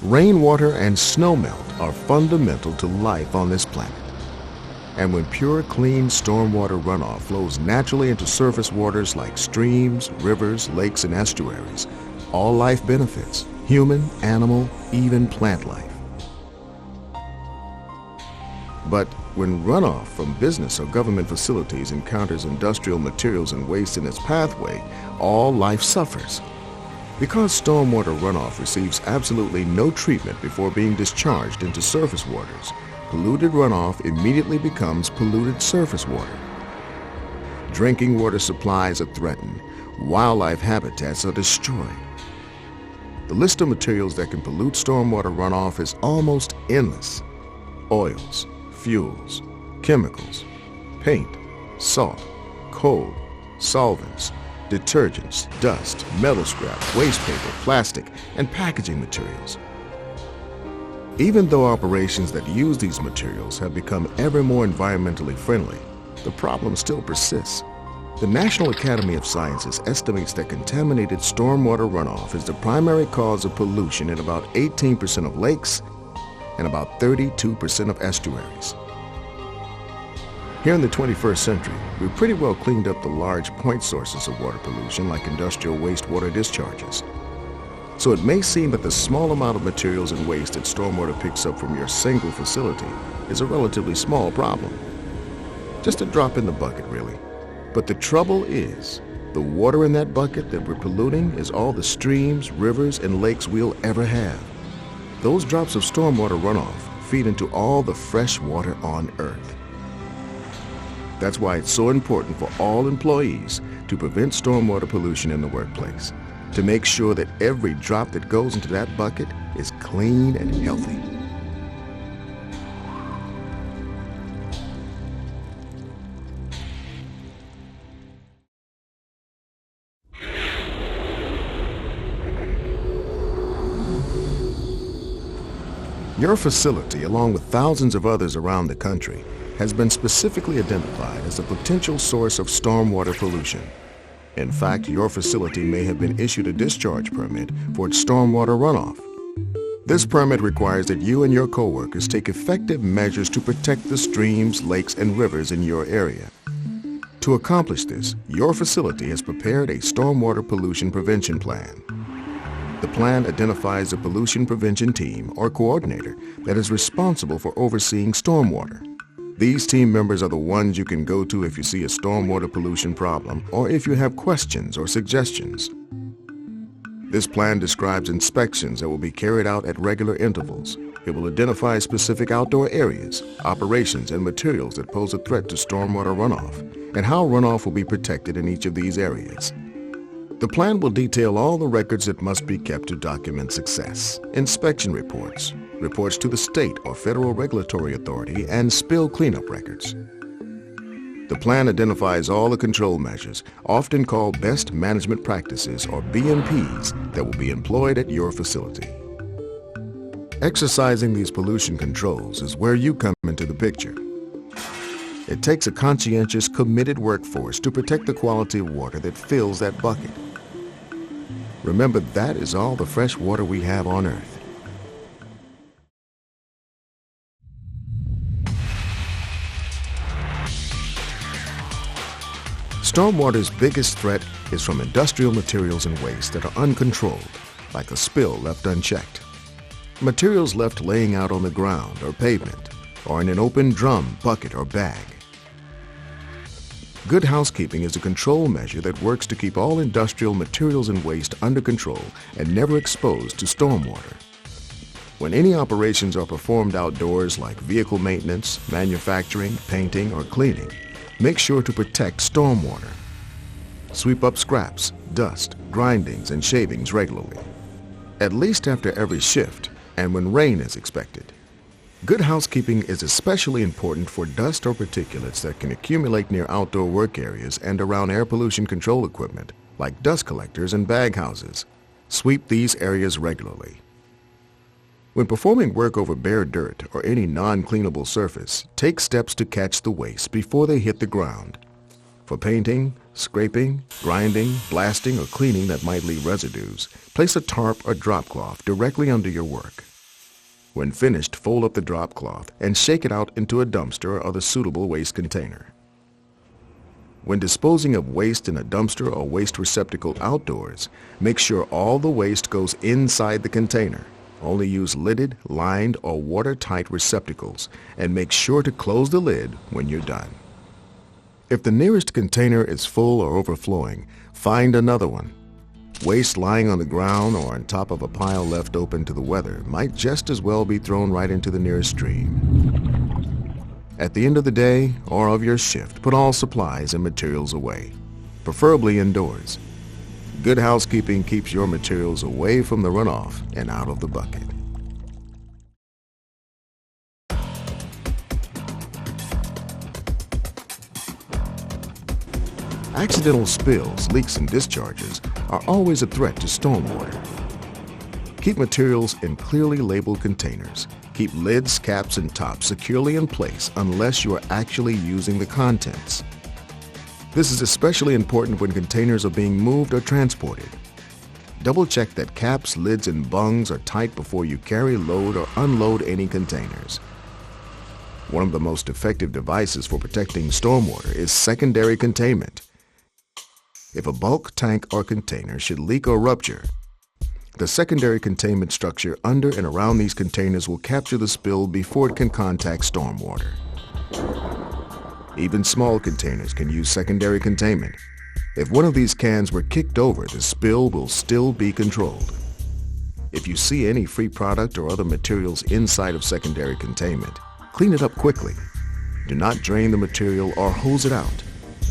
Rainwater and snowmelt are fundamental to life on this planet. And when pure, clean stormwater runoff flows naturally into surface waters like streams, rivers, lakes, and estuaries, all life benefits: human, animal, even plant life. But when runoff from business or government facilities encounters industrial materials and waste in its pathway, all life suffers. Because stormwater runoff receives absolutely no treatment before being discharged into surface waters, polluted runoff immediately becomes polluted surface water. Drinking water supplies are threatened. Wildlife habitats are destroyed. The list of materials that can pollute stormwater runoff is almost endless: oils, fuels, chemicals, paint, salt, coal, solvents, detergents, dust, metal scrap, waste paper, plastic, and packaging materials. Even though operations that use these materials have become ever more environmentally friendly, the problem still persists. The National Academy of Sciences estimates that contaminated stormwater runoff is the primary cause of pollution in about 18% of lakes and about 32% of estuaries. Here in the 21st century, we've pretty well cleaned up the large point sources of water pollution like industrial wastewater discharges. So it may seem that the small amount of materials and waste that stormwater picks up from your single facility is a relatively small problem. Just a drop in the bucket, really. But the trouble is, the water in that bucket that we're polluting is all the streams, rivers, and lakes we'll ever have. Those drops of stormwater runoff feed into all the fresh water on Earth. That's why it's so important for all employees to prevent stormwater pollution in the workplace, to make sure that every drop that goes into that bucket is clean and healthy. Your facility, along with thousands of others around the country, has been specifically identified as a potential source of stormwater pollution. In fact, your facility may have been issued a discharge permit for its stormwater runoff. This permit requires that you and your coworkers take effective measures to protect the streams, lakes, and rivers in your area. To accomplish this, your facility has prepared a stormwater pollution prevention plan. The plan identifies a pollution prevention team or coordinator that is responsible for overseeing stormwater. These team members are the ones you can go to if you see a stormwater pollution problem or if you have questions or suggestions. This plan describes inspections that will be carried out at regular intervals. It will identify specific outdoor areas, operations, and materials that pose a threat to stormwater runoff, and how runoff will be protected in each of these areas. The plan will detail all the records that must be kept to document success: inspection reports, reports to the state or federal regulatory authority, and spill cleanup records. The plan identifies all the control measures, often called best management practices or BMPs, that will be employed at your facility. Exercising these pollution controls is where you come into the picture. It takes a conscientious, committed workforce to protect the quality of water that fills that bucket. Remember, that is all the fresh water we have on Earth. Stormwater's biggest threat is from industrial materials and waste that are uncontrolled, like a spill left unchecked. Materials left laying out on the ground or pavement, or in an open drum, bucket, or bag. Good housekeeping is a control measure that works to keep all industrial materials and waste under control and never exposed to stormwater. When any operations are performed outdoors like vehicle maintenance, manufacturing, painting, or cleaning, make sure to protect stormwater. Sweep up scraps, dust, grindings, and shavings regularly, at least after every shift and when rain is expected. Good housekeeping is especially important for dust or particulates that can accumulate near outdoor work areas and around air pollution control equipment, like dust collectors and bag houses. Sweep these areas regularly. When performing work over bare dirt or any non-cleanable surface, take steps to catch the waste before they hit the ground. For painting, scraping, grinding, blasting, or cleaning that might leave residues, place a tarp or drop cloth directly under your work. When finished, fold up the drop cloth and shake it out into a dumpster or other suitable waste container. When disposing of waste in a dumpster or waste receptacle outdoors, make sure all the waste goes inside the container. Only use lidded, lined, or watertight receptacles, and make sure to close the lid when you're done. If the nearest container is full or overflowing, find another one. Waste lying on the ground or on top of a pile left open to the weather might just as well be thrown right into the nearest stream. At the end of the day or of your shift, put all supplies and materials away, preferably indoors. Good housekeeping keeps your materials away from the runoff and out of the bucket. Accidental spills, leaks, and discharges are always a threat to stormwater. Keep materials in clearly labeled containers. Keep lids, caps, and tops securely in place unless you are actually using the contents. This is especially important when containers are being moved or transported. Double-check that caps, lids, and bungs are tight before you carry, load, or unload any containers. One of the most effective devices for protecting stormwater is secondary containment. If a bulk tank or container should leak or rupture, the secondary containment structure under and around these containers will capture the spill before it can contact stormwater. Even small containers can use secondary containment. If one of these cans were kicked over, the spill will still be controlled. If you see any free product or other materials inside of secondary containment, clean it up quickly. Do not drain the material or hose it out.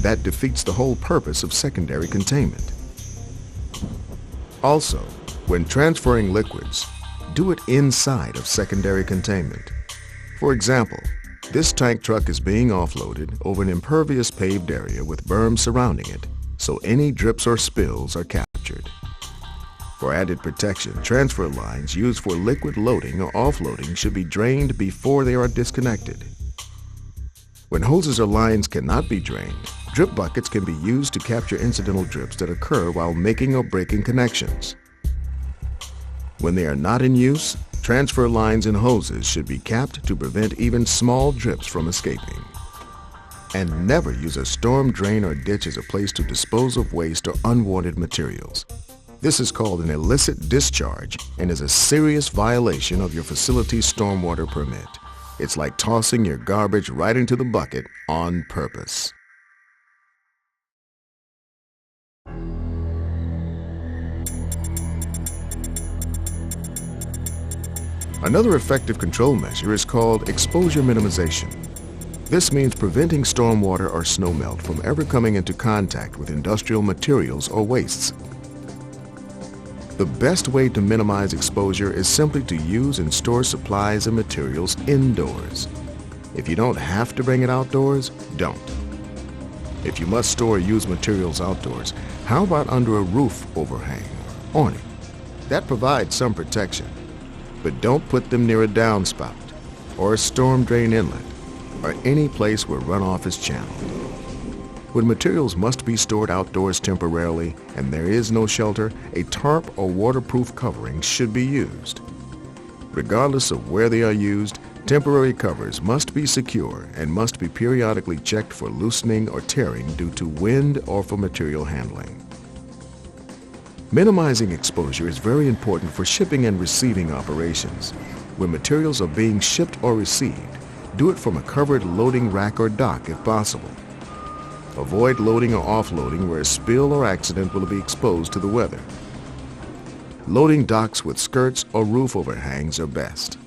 That defeats the whole purpose of secondary containment. Also, when transferring liquids, do it inside of secondary containment. For example, this tank truck is being offloaded over an impervious paved area with berms surrounding it, so any drips or spills are captured. For added protection, transfer lines used for liquid loading or offloading should be drained before they are disconnected. When hoses or lines cannot be drained, drip buckets can be used to capture incidental drips that occur while making or breaking connections. When they are not in use, transfer lines and hoses should be capped to prevent even small drips from escaping. And never use a storm drain or ditch as a place to dispose of waste or unwanted materials. This is called an illicit discharge and is a serious violation of your facility's stormwater permit. It's like tossing your garbage right into the bucket on purpose. Another effective control measure is called exposure minimization. This means preventing stormwater or snowmelt from ever coming into contact with industrial materials or wastes. The best way to minimize exposure is simply to use and store supplies and materials indoors. If you don't have to bring it outdoors, don't. If you must store or use materials outdoors, how about under a roof overhang or awning? That provides some protection. But don't put them near a downspout or a storm drain inlet or any place where runoff is channeled. When materials must be stored outdoors temporarily and there is no shelter, a tarp or waterproof covering should be used. Regardless of where they are used, temporary covers must be secure and must be periodically checked for loosening or tearing due to wind or for material handling. Minimizing exposure is very important for shipping and receiving operations. When materials are being shipped or received, do it from a covered loading rack or dock if possible. Avoid loading or offloading where a spill or accident will be exposed to the weather. Loading docks with skirts or roof overhangs are best.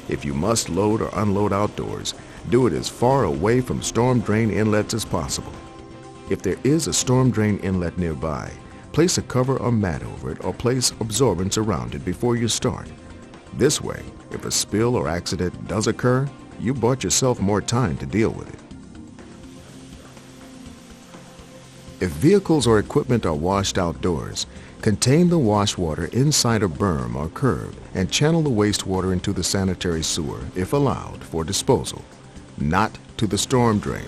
If you must load or unload outdoors, do it as far away from storm drain inlets as possible. If there is a storm drain inlet nearby, place a cover or mat over it or place absorbents around it before you start. This way, if a spill or accident does occur, you bought yourself more time to deal with it. If vehicles or equipment are washed outdoors, contain the wash water inside a berm or curb and channel the wastewater into the sanitary sewer, if allowed, for disposal, not to the storm drain.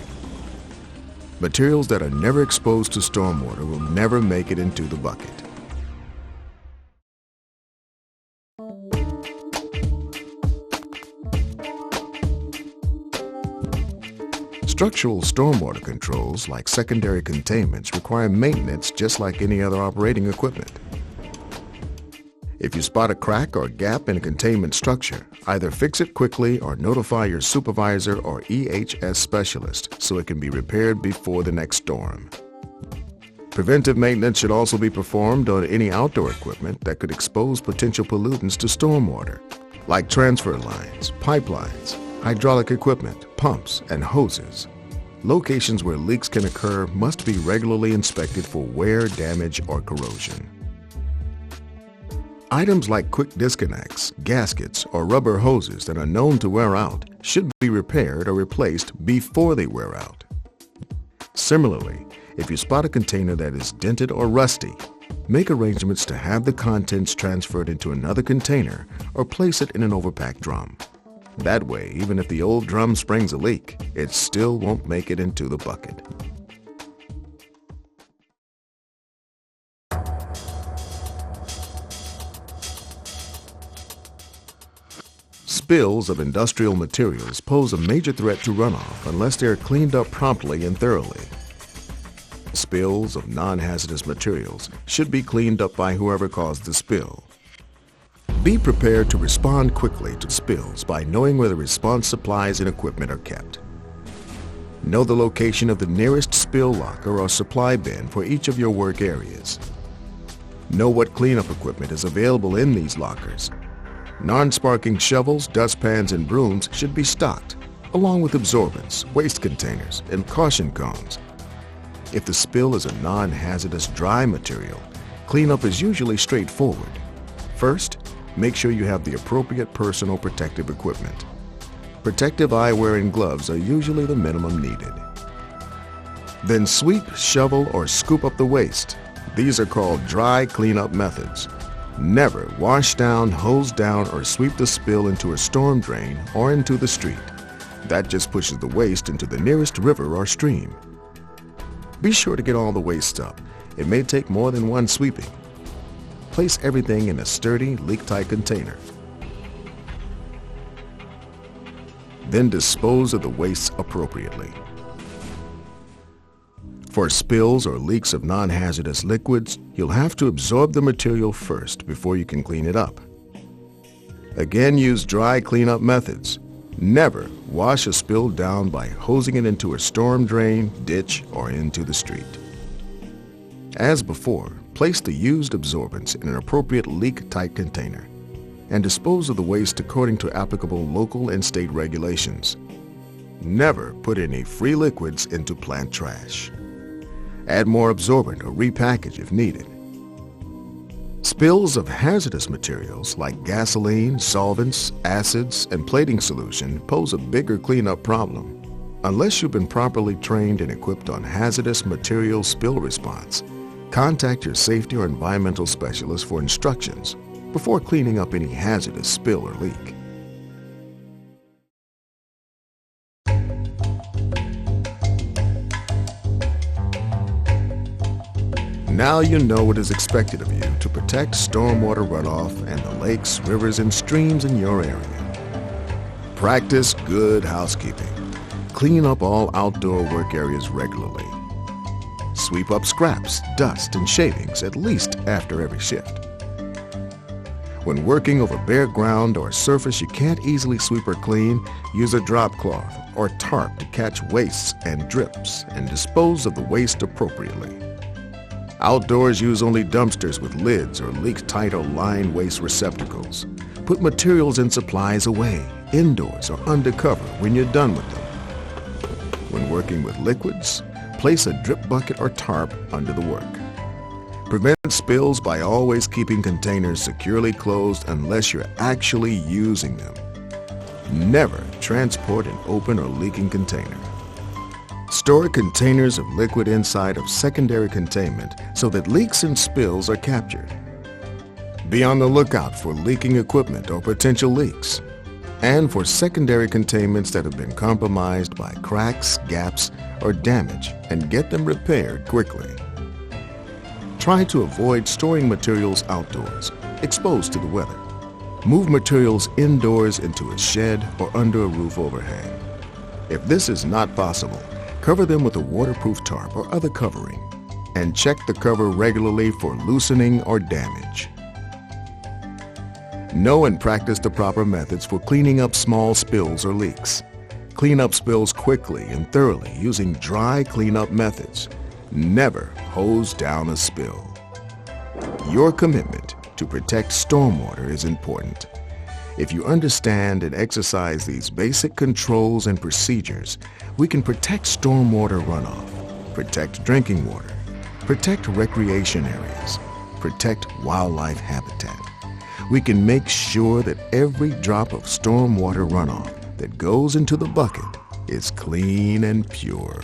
Materials that are never exposed to stormwater will never make it into the bucket. Structural stormwater controls, like secondary containments, require maintenance just like any other operating equipment. If you spot a crack or gap in a containment structure, either fix it quickly or notify your supervisor or EHS specialist so it can be repaired before the next storm. Preventive maintenance should also be performed on any outdoor equipment that could expose potential pollutants to stormwater, like transfer lines, pipelines, hydraulic equipment, pumps, and hoses. Locations where leaks can occur must be regularly inspected for wear, damage, or corrosion. Items like quick disconnects, gaskets, or rubber hoses that are known to wear out should be repaired or replaced before they wear out. Similarly, if you spot a container that is dented or rusty, make arrangements to have the contents transferred into another container or place it in an overpacked drum. That way, even if the old drum springs a leak, it still won't make it into the bucket. Spills of industrial materials pose a major threat to runoff unless they are cleaned up promptly and thoroughly. Spills of non-hazardous materials should be cleaned up by whoever caused the spill. Be prepared to respond quickly to spills by knowing where the response supplies and equipment are kept. Know the location of the nearest spill locker or supply bin for each of your work areas. Know what cleanup equipment is available in these lockers. Non-sparking shovels, dustpans, and brooms should be stocked, along with absorbents, waste containers, and caution cones. If the spill is a non-hazardous dry material, cleanup is usually straightforward. First, make sure you have the appropriate personal protective equipment. Protective eyewear and gloves are usually the minimum needed. Then sweep, shovel, or scoop up the waste. These are called dry cleanup methods. Never wash down, hose down, or sweep the spill into a storm drain or into the street. That just pushes the waste into the nearest river or stream. Be sure to get all the waste up. It may take more than one sweeping. Place everything in a sturdy, leak-tight container. Then dispose of the waste appropriately. For spills or leaks of non-hazardous liquids, you'll have to absorb the material first before you can clean it up. Again, use dry cleanup methods. Never wash a spill down by hosing it into a storm drain, ditch, or into the street. As before, place the used absorbents in an appropriate leak-tight container and dispose of the waste according to applicable local and state regulations. Never put any free liquids into plant trash. Add more absorbent or repackage if needed. Spills of hazardous materials like gasoline, solvents, acids, and plating solution pose a bigger cleanup problem. Unless you've been properly trained and equipped on hazardous material spill response, contact your safety or environmental specialist for instructions before cleaning up any hazardous spill or leak. Now you know what is expected of you to protect stormwater runoff and the lakes, rivers, and streams in your area. Practice good housekeeping. Clean up all outdoor work areas regularly. Sweep up scraps, dust, and shavings at least after every shift. When working over bare ground or a surface you can't easily sweep or clean, use a drop cloth or tarp to catch wastes and drips and dispose of the waste appropriately. Outdoors, use only dumpsters with lids or leak-tight or lined waste receptacles. Put materials and supplies away, indoors or undercover when you're done with them. When working with liquids, place a drip bucket or tarp under the work. Prevent spills by always keeping containers securely closed unless you're actually using them. Never transport an open or leaking container. Store containers of liquid inside of secondary containment so that leaks and spills are captured. Be on the lookout for leaking equipment or potential leaks, and for secondary containments that have been compromised by cracks, gaps, or damage, and get them repaired quickly. Try to avoid storing materials outdoors, exposed to the weather. Move materials indoors into a shed or under a roof overhang. If this is not possible, cover them with a waterproof tarp or other covering, and check the cover regularly for loosening or damage. Know and practice the proper methods for cleaning up small spills or leaks. Clean up spills quickly and thoroughly using dry cleanup methods. Never hose down a spill. Your commitment to protect stormwater is important. If you understand and exercise these basic controls and procedures, we can protect stormwater runoff, protect drinking water, protect recreation areas, protect wildlife habitat. We can make sure that every drop of stormwater runoff that goes into the bucket is clean and pure.